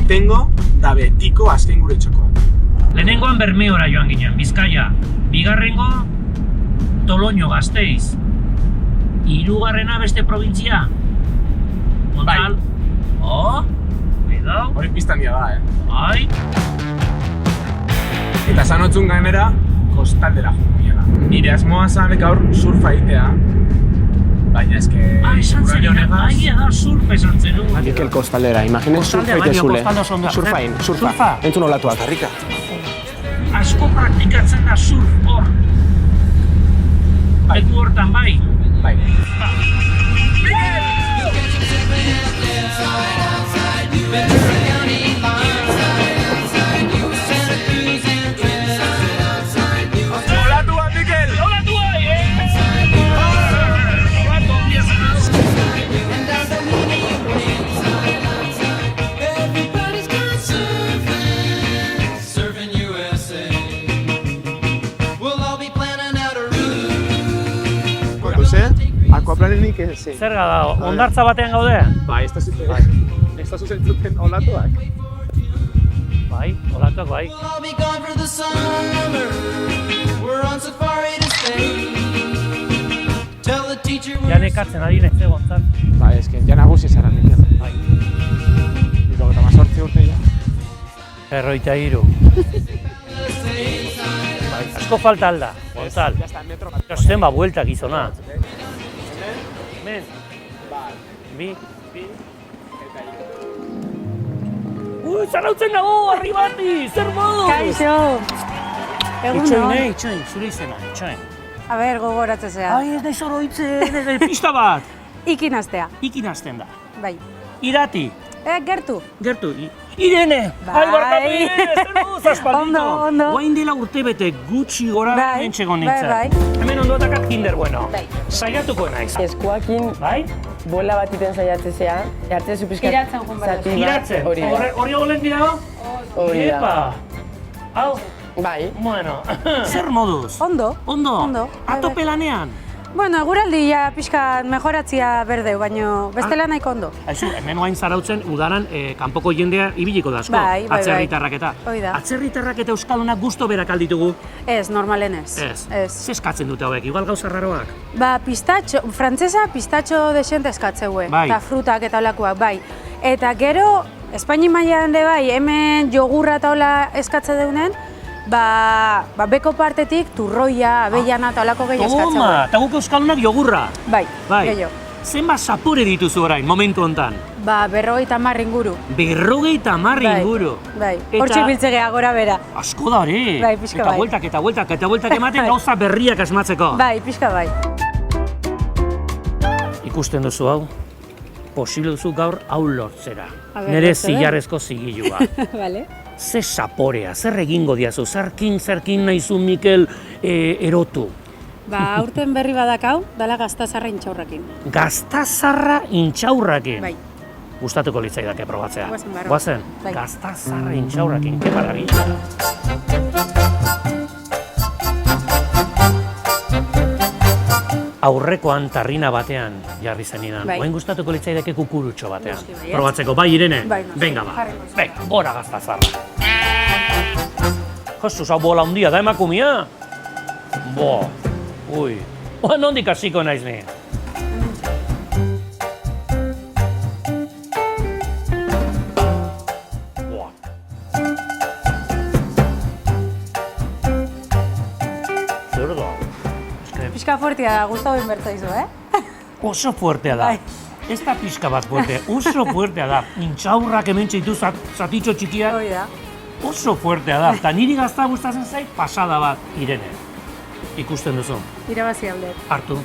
aurtengo da betiko azken gure txokoa. Lehenengoan Bermeora joan ginen, Bizkaia. Bigarrengo, Toloño, Gasteiz. Hirugarrena beste probintzia. Montal. Oh, cuidao. Hori pistan dia da, Bai. Eta sanotzun gainera, kostaldera jungela. Nire asmoa zan gaur surfa egitea. Baina eske... Esan zen, da surf esan zen. Mikel kostaldera, imaginen surfa itezule. Surfa. Entzun olatuak. Harrika. Asko praktikatzen da surf hor. Leku hortan, bai. Bai. Olatu bat, Mikel! Olatu bai, Aquaplanenik ez. Zer da, hondartza batean gaude? Bai, ez da zuzentzuten olatuak. Bai, olatuak bai. Ja nekatzen ari nahi zegoentzat. Bai, eske, ja nagusi zara, Mikel. Bai. 78 urte ja. 53. Bai, asko falta alda, Gonzal. Ya está, metro. Zenba ba, buelta gizona. Hemen. Bi. Zarautzen dago, arribati, zer modu? Kaixo! Itxoin, zure izena, itxoin. A ber, gogoratzen zea. Ai, ez naiz oroitzen, pista bat. Ikin astea. Ikin hasten da. Bai. Irati. Gertu. Gertu, Irene! Bai. Ai, barkatu, zer duz, aspaldito! Ondo. Guain dela urtebete gutxi gora hemen txegon nintzen. Bai. Hemen ondotakat Kinder Bueno. Bai. Saiatuko naiz. Eskuakin Bai? bola bat iten saiatzea, hartzen zu pizkat... Tiratzen joan behar zati duzu. bat, Tiratzen. Hori da. Hori golen dira? Hori da. Epa! Hau, Bai. bueno, zer moduz? Ondo. Ondo? Ondo. Bai, Atope lanean? Bueno, eguraldi ja pixka mejoratzia berdeu, baino bestela nahiko ondo. Aizu, hemen guain zarautzen udaran kanpoko jendea ibiliko da asko. Bai. Atzerritarrak eta. Hoi da. Atzerritarrak eta euskaldunak gusto berak alditugu. Ez, normalen ez. Ez. Ze eskatzen dute hauek, igual gauza raroak. Ba, pistatxo, frantzesa pistatxo desente eskatzeue. Bai. Eta frutak eta olakoak, bai. Eta gero, Espaini mailan ere bai, hemen jogurra eta hola eskatze deunen, ba beko partetik turroia, abellana eta olako gehi eskatzeu. Toma, eta guk euskaldunak jogurra. Bai, gehiago. Zenbat zapore dituzu orain, momentu hontan? Ba, 50 inguru. 50 inguru. Bai, Eta- hortxe biltzegea gora bera. Asko da hori. Bai, pixka bai. Eta bueltak ematen Bai. gauza berriak asmatzeko. Bai, pixka bai. Ikusten duzu hau, posible duzu gaur hau lortzera. A ber, Nere lortze den. zilarrezko zigilua. Vale. Ze saporea, zer egingo diazu, zerkin nahizu Mikel erotu. Ba, aurten berri badakau, dala gaztazarra intxaurrakin. Gaztazarra intxaurrakin. Bai. Gustatuko litzaidake probatzea. Guazen barru. Guazen? Bai. Gaztazarra intxaurrakin, ke maravilla. Aurrekoan tarrina batean jarri zenidan. Bai. Oain gustatuko litzaidake kukurutxo batean. Noski baietz. Probatzeko, bai Irene? Bai, noski. Venga ba, Jarriko zuen. venga, gora gaztazarra. Jesus, hau bola handia da emakumia? Bo, ui. Nondik hasiko naiz ni? Boa. Zer da? Pixka fuertia da, guztau inbertza izu, Oso fuertea da. Bai. Ez da pixka bat fuertea, oso fuertea da. Intxaurrak hemen txaitu zatitxo txikiak. Hoi da. Oso fuertea da. Eta niri gazta gustatzen zait pasada bat, Irene. Ikusten duzu. Irabazi alde. Hartu.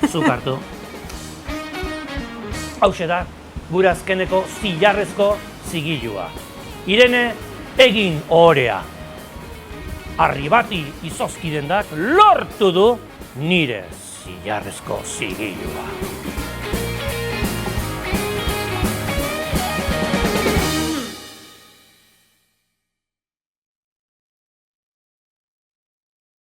Zuk hartu. Hauxe da, gure azkeneko zilarrezko zigilua. Irene, egin ohorea. Arribati izozkidendak lortu du nire zilarrezko zigilua.